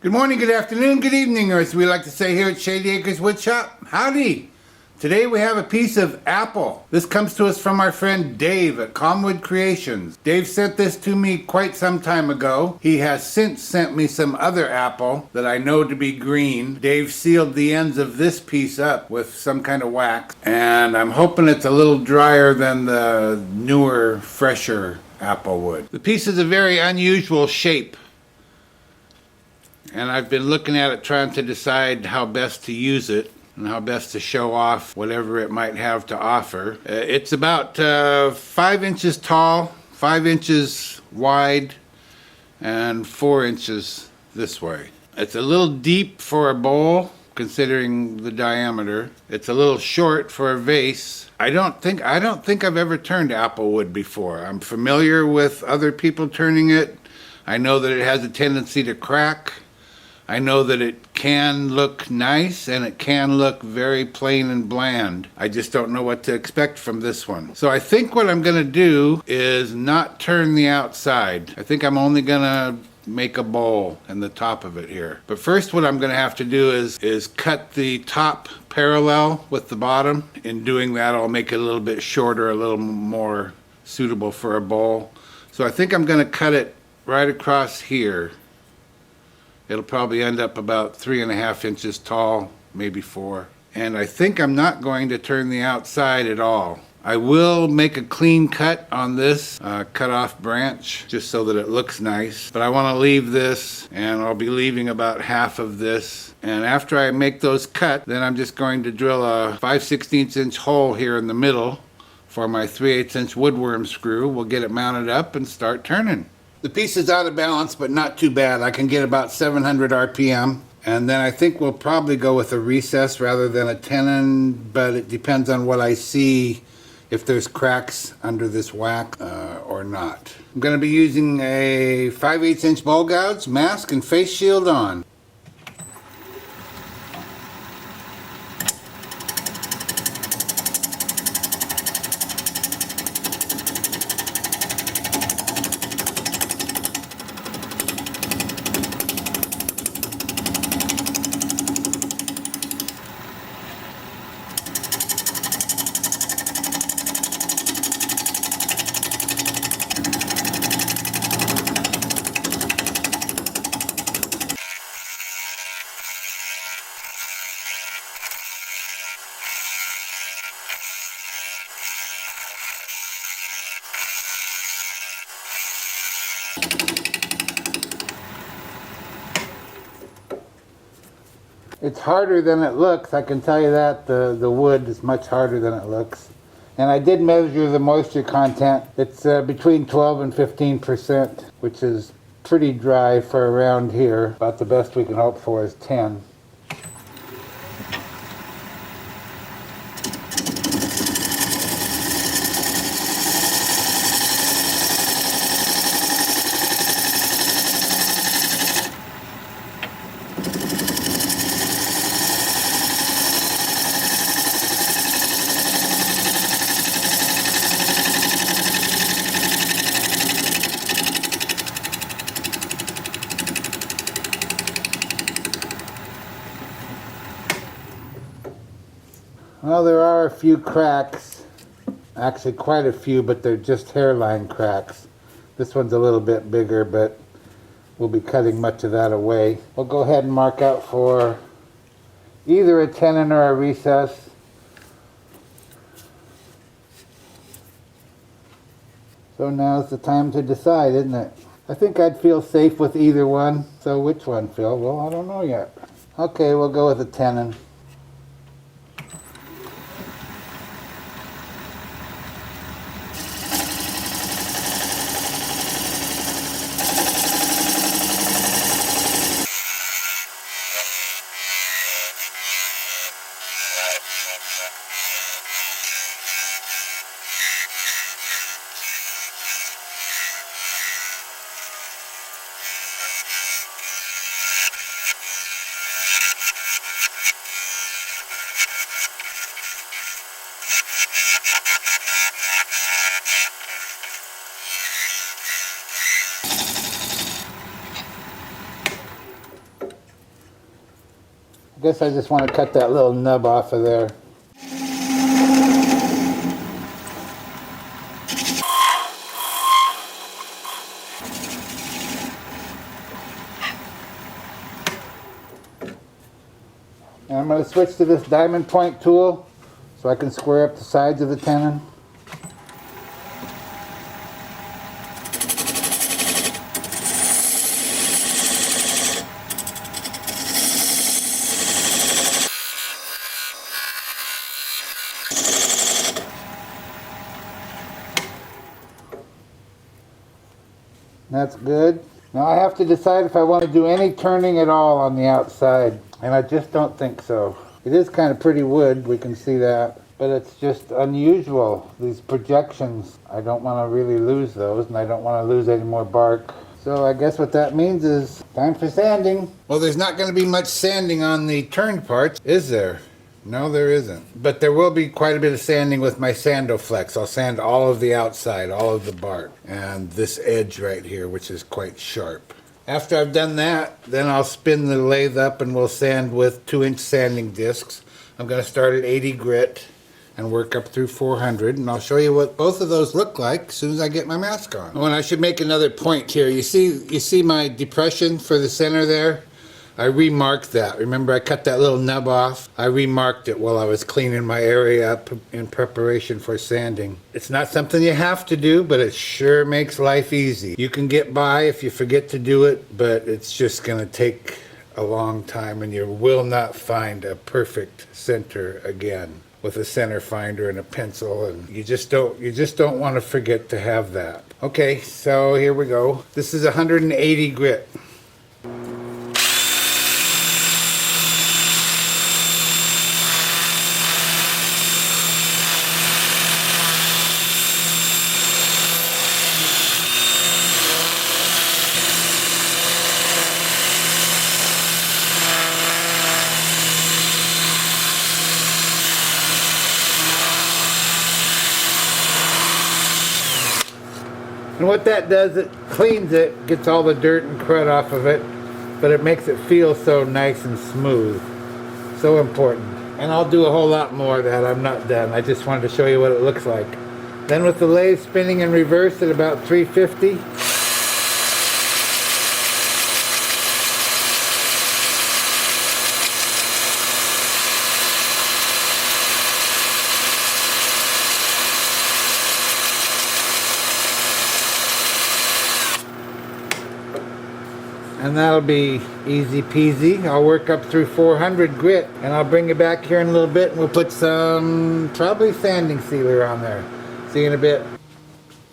Good morning, good afternoon, good evening, or as we like to say here at Shady Acres Woodshop, howdy! Today we have a piece of apple. This comes to us from our friend Dave at Calmwood Creations. Dave sent this to me quite some time ago. He has since sent me some other apple that I know to be green. Dave sealed the ends of this piece up with some kind of wax, and I'm hoping it's a little drier than the newer, fresher apple wood. The piece is a very unusual shape, and I've been looking at it trying to decide how best to use it and how best to show off whatever it might have to offer. It's about 5 inches tall, 5 inches wide, and 4 inches this way. It's a little deep for a bowl considering the diameter. It's a little short for a vase. I don't think I've ever turned apple wood before. I'm familiar with other people turning it. I know that it has a tendency to crack. I know that it can look nice and it can look very plain and bland. I just don't know what to expect from this one. So I think what I'm gonna do is not turn the outside. I think I'm only gonna make a bowl in the top of it here. But first what I'm gonna have to do is cut the top parallel with the bottom. In doing that, I'll make it a little bit shorter, a little more suitable for a bowl. So I think I'm gonna cut it right across here. It'll probably end up about 3.5 inches tall, maybe 4. And I think I'm not going to turn the outside at all. I will make a clean cut on this cut off branch just so that it looks nice. But I want to leave this, and I'll be leaving about half of this. And after I make those cut, then I'm just going to drill a 5/16 inch hole here in the middle for my 3/8 inch woodworm screw. We'll get it mounted up and start turning. The piece is out of balance, but not too bad. I can get about 700 RPM. And then I think we'll probably go with a recess rather than a tenon, but it depends on what I see, if there's cracks under this wax or not. I'm going to be using a 5/8 inch bowl gouge, mask, and face shield on. It's harder than it looks, I can tell you that. The wood is much harder than it looks. And I did measure the moisture content. It's between 12 and 15%, which is pretty dry for around here. About the best we can hope for is 10. Well, there are a few cracks, actually quite a few, but they're just hairline cracks. This one's a little bit bigger, but we'll be cutting much of that away. We'll go ahead and mark out for either a tenon or a recess. So now's the time to decide, isn't it? I think I'd feel safe with either one. So which one, Phil? Well, I don't know yet. Okay, we'll go with a tenon. I guess I just want to cut that little nub off of there. And I'm going to switch to this diamond point tool so I can square up the sides of the tenon. That's good. Now I have to decide if I want to do any turning at all on the outside, and I just don't think so. It is kind of pretty wood, we can see that, but it's just unusual, these projections. I don't want to really lose those, and I don't want to lose any more bark. So I guess what that means is time for sanding. Well, there's not going to be much sanding on the turned parts, is there? No, there isn't. But there will be quite a bit of sanding with my Sandoflex. I'll sand all of the outside, all of the bark, and this edge right here, which is quite sharp. After I've done that, then I'll spin the lathe up and we'll sand with 2-inch sanding discs. I'm going to start at 80 grit and work up through 400, and I'll show you what both of those look like as soon as I get my mask on. Oh, and I should make another point here. You see my depression for the center there? I remarked that. Remember, I cut that little nub off? I remarked it while I was cleaning my area up in preparation for sanding. It's not something you have to do, but it sure makes life easy. You can get by if you forget to do it, but it's just going to take a long time, and you will not find a perfect center again with a center finder and a pencil, and you just don't want to forget to have that. Okay, so here we go. This is 180 grit. And what that does, it cleans it, gets all the dirt and crud off of it, but it makes it feel so nice and smooth. So important. And I'll do a whole lot more of that. I'm not done. I just wanted to show you what it looks like. Then with the lathe spinning in reverse at about 350. And that'll be easy peasy. I'll work up through 400 grit, and I'll bring you back here in a little bit, and we'll put some probably sanding sealer on there. See you in a bit.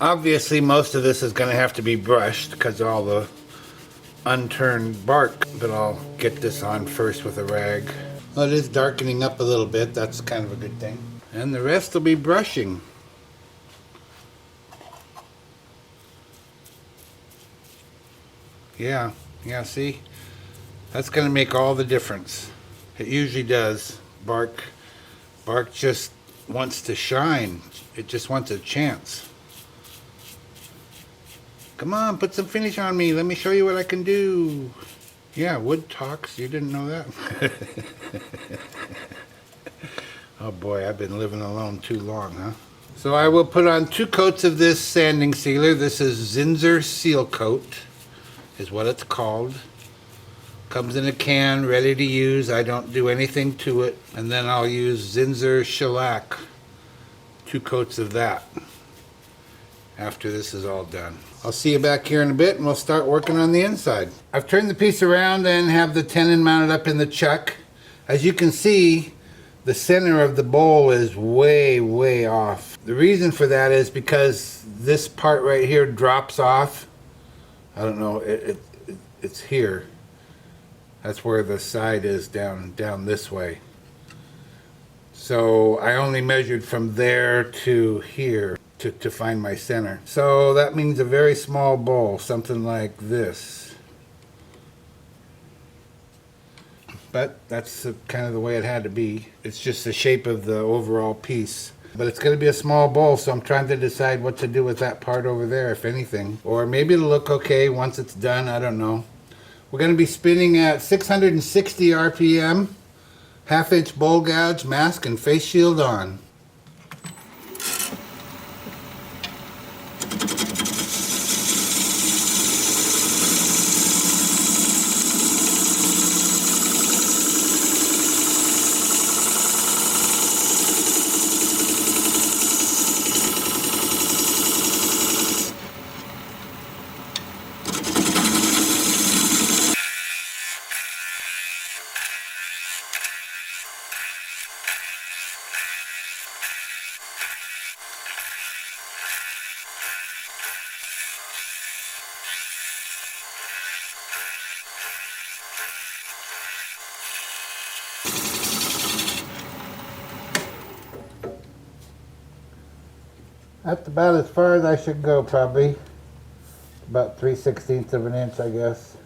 Obviously most of this is going to have to be brushed because of all the unturned bark, but I'll get this on first with a rag. Well, it is darkening up a little bit. That's kind of a good thing. And the rest will be brushing. Yeah, see? That's going to make all the difference. It usually does. Bark just wants to shine. It just wants a chance. Come on, put some finish on me. Let me show you what I can do. Yeah, wood talks. You didn't know that? Oh boy, I've been living alone too long, huh? So I will put on 2 coats of this sanding sealer. This is Zinsser Seal Coat, is what it's called. Comes in a can, ready to use. I don't do anything to it. And then I'll use Zinsser Shellac, 2 coats of that after this is all done. I'll see you back here in a bit and we'll start working on the inside. I've turned the piece around and have the tenon mounted up in the chuck. As you can see, the center of the bowl is way off. The reason for that is because this part right here drops off. I don't know, it's here. That's where the side is, down this way. So I only measured from there to here to find my center. So that means a very small bowl, something like this. But that's kind of the way it had to be. It's just the shape of the overall piece. But it's going to be a small bowl, so I'm trying to decide what to do with that part over there, if anything. Or maybe it'll look okay once it's done, I don't know. We're going to be spinning at 660 RPM 1/2" bowl gouge, mask, and face shield on. That's about as far as I should go, probably. About 3/16 of an inch, I guess.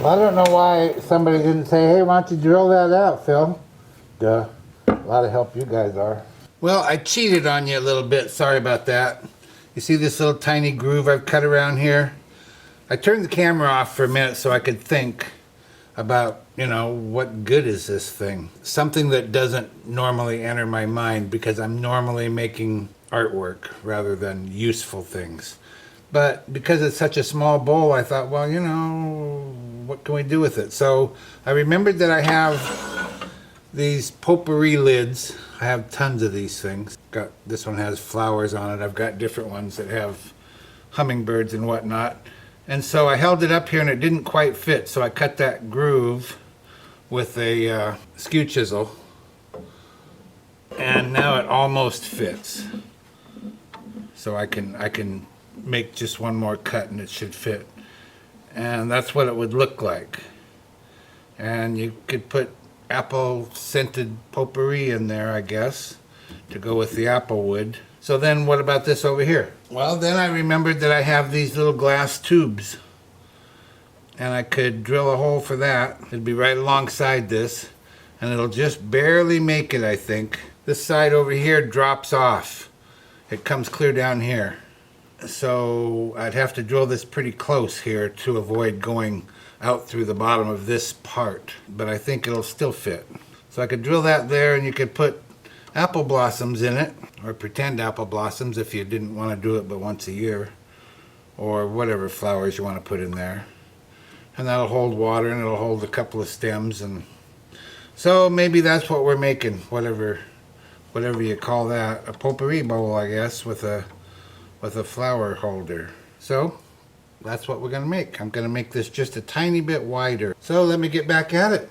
Well, I don't know why somebody didn't say, hey, why don't you drill that out, Phil? Duh. A lot of help you guys are. Well, I cheated on you a little bit. Sorry about that. You see this little tiny groove I've cut around here? I turned the camera off for a minute so I could think about, you know, what good is this thing? Something that doesn't normally enter my mind because I'm normally making artwork rather than useful things. But because it's such a small bowl, I thought, well, you know, what can we do with it? So I remembered that I have these potpourri lids. I have tons of these things. This one has flowers on it. I've got different ones that have hummingbirds and whatnot. And so I held it up here and it didn't quite fit. So I cut that groove with a skew chisel. And now it almost fits. So I can make just one more cut and it should fit. And that's what it would look like. And you could put apple scented potpourri in there, I guess, to go with the apple wood. So then what about this over here? Well, then I remembered that I have these little glass tubes. And I could drill a hole for that. It'd be right alongside this. And it'll just barely make it, I think. This side over here drops off. It comes clear down here. So I'd have to drill this pretty close here to avoid going out through the bottom of this part, but I think it'll still fit. So I could drill that there and you could put apple blossoms in it, or pretend apple blossoms if you didn't want to do it but once a year, or whatever flowers you want to put in there. And that'll hold water and it'll hold a couple of stems, and so maybe that's what we're making, whatever you call that, a potpourri bowl, I guess, with a flower holder. So that's what we're going to make. I'm going to make this just a tiny bit wider. So let me get back at it.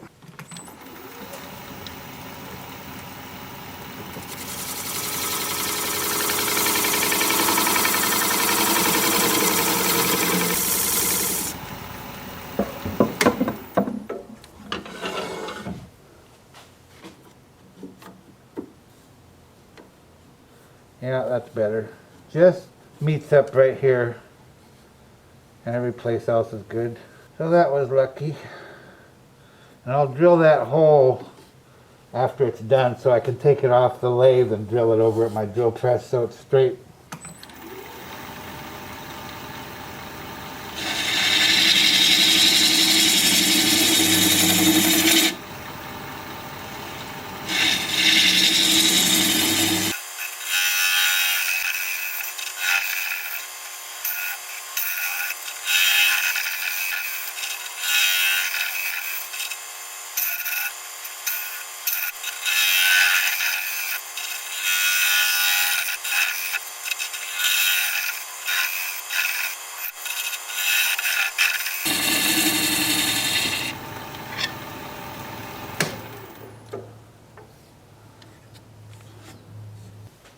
Yeah, that's better. Just meets up right here, and every place else is good. So that was lucky. And I'll drill that hole after it's done so I can take it off the lathe and drill it over at my drill press so it's straight.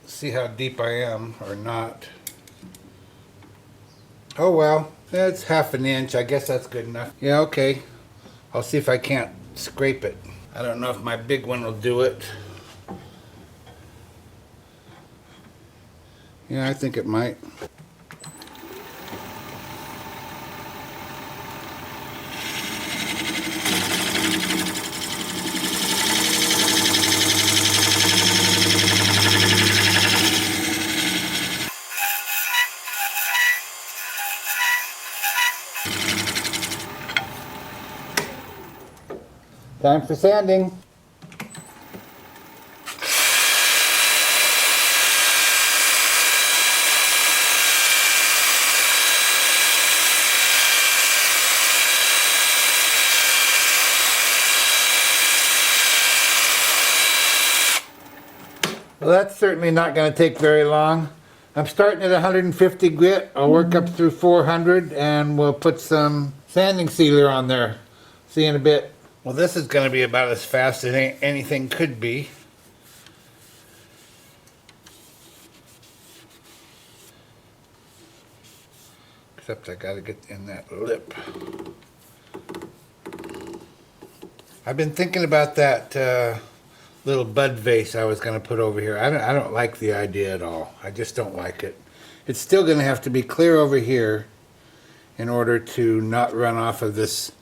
See how deep I am, or not. Oh well, That's 1/2 inch. I guess that's good enough. Yeah, okay. I'll see if I can't scrape it. I don't know if my big one will do it. Yeah, I think it might. Time for sanding. Well, that's certainly not going to take very long. I'm starting at 150 grit. I'll work up through 400 and we'll put some sanding sealer on there. See you in a bit. Well, this is going to be about as fast as anything could be. Except I got to get in that lip. I've been thinking about that little bud vase I was going to put over here. I don't like the idea at all. I just don't like it. It's still going to have to be clear over here in order to not run off of this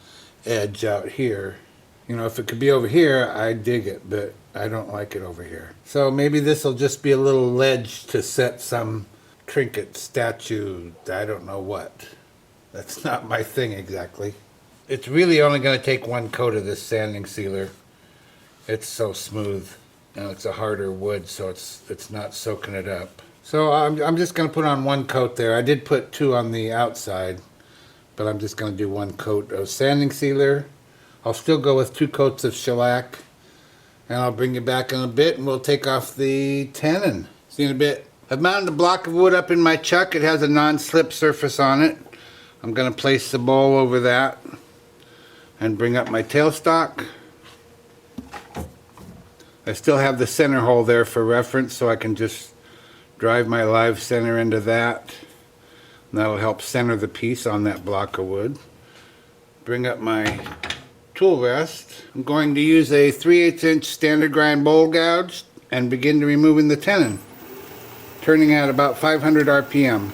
edge out here. You know, if it could be over here, I'd dig it, but I don't like it over here. So maybe this will just be a little ledge to set some trinket, statue, I don't know what. That's not my thing exactly. It's really only going to take one coat of this sanding sealer. It's so smooth. You know, it's a harder wood, so it's not soaking it up. So I'm just going to put on one coat there. I did put 2 on the outside, but I'm just going to do 1 coat of sanding sealer. I'll still go with 2 coats of shellac, and I'll bring you back in a bit and we'll take off the tenon. See you in a bit. I've mounted a block of wood up in my chuck. It has a non-slip surface on it. I'm going to place the bowl over that and bring up my tailstock. I still have the center hole there for reference, so I can just drive my live center into that. And that'll help center the piece on that block of wood. Bring up my tool rest. I'm going to use a 3/8 inch standard grind bowl gouge and begin to removing the tenon, turning at about 500 RPM.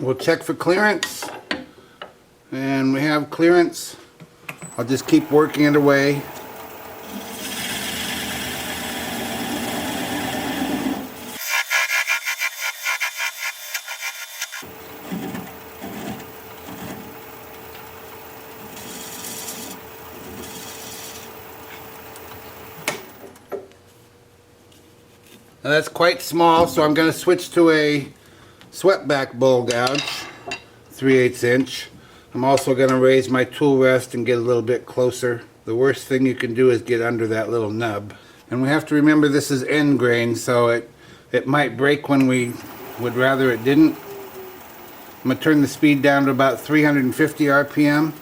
We'll check for clearance, and we have clearance. I'll just keep working it away. Now that's quite small, so I'm going to switch to a swept-back bowl gouge, 3/8 inch. I'm also going to raise my tool rest and get a little bit closer. The worst thing you can do is get under that little nub. And we have to remember this is end grain, so it might break when we would rather it didn't. I'm going to turn the speed down to about 350 RPM.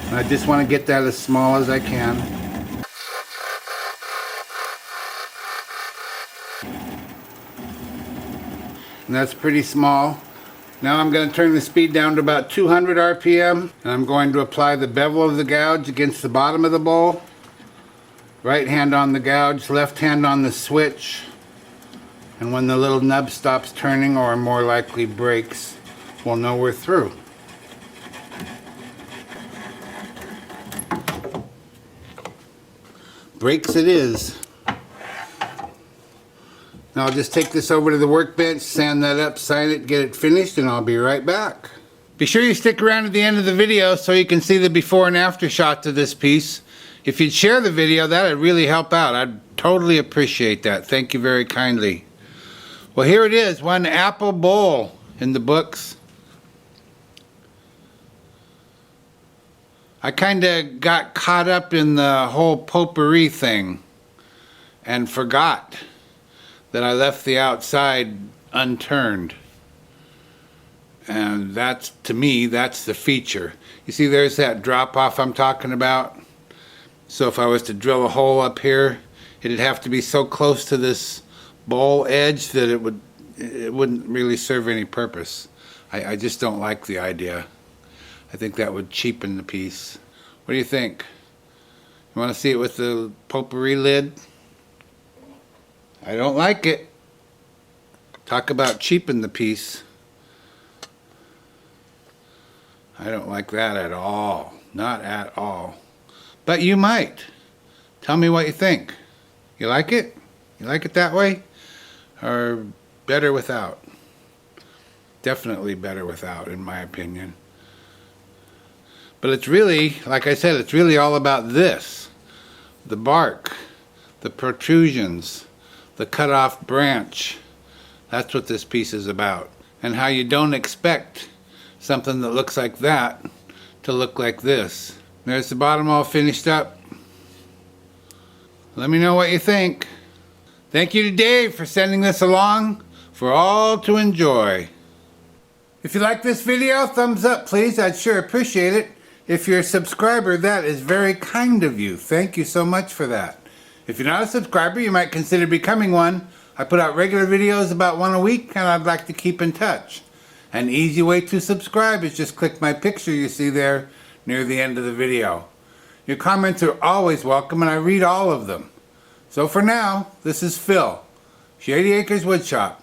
And I just want to get that as small as I can. And that's pretty small. Now I'm going to turn the speed down to about 200 RPM, and I'm going to apply the bevel of the gouge against the bottom of the bowl. Right hand on the gouge, left hand on the switch, and when the little nub stops turning, or more likely breaks, we'll know we're through. Breaks it is. Now I'll just take this over to the workbench, sand that up, sign it, get it finished, and I'll be right back. Be sure you stick around to the end of the video so you can see the before and after shots of this piece. If you'd share the video, that would really help out. I'd totally appreciate that. Thank you very kindly. Well, here it is, one apple bowl in the books. I kind of got caught up in the whole potpourri thing and forgot that I left the outside unturned. And that's, to me, that's the feature. You see, there's that drop off I'm talking about. So if I was to drill a hole up here, it'd have to be so close to this bowl edge that it wouldn't really serve any purpose. I just don't like the idea. I think that would cheapen the piece. What do you think? You want to see it with the potpourri lid? I don't like it. Talk about cheapen the piece. I don't like that at all. Not at all. But you might. Tell me what you think. You like it? You like it that way? Or better without? Definitely better without, in my opinion. But it's really, like I said, it's really all about this. The bark, the protrusions, the cut off branch. That's what this piece is about. And how you don't expect something that looks like that to look like this. There's the bottom all finished up. Let me know what you think. Thank you to Dave for sending this along for all to enjoy. If you like this video, thumbs up please. I'd sure appreciate it. If you're a subscriber, that is very kind of you. Thank you so much for that. If you're not a subscriber, you might consider becoming one. I put out regular videos about one a week, and I'd like to keep in touch. An easy way to subscribe is just click my picture you see there near the end of the video. Your comments are always welcome and I read all of them. So for now, this is Phil, Shady Acres Woodshop,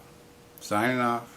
signing off.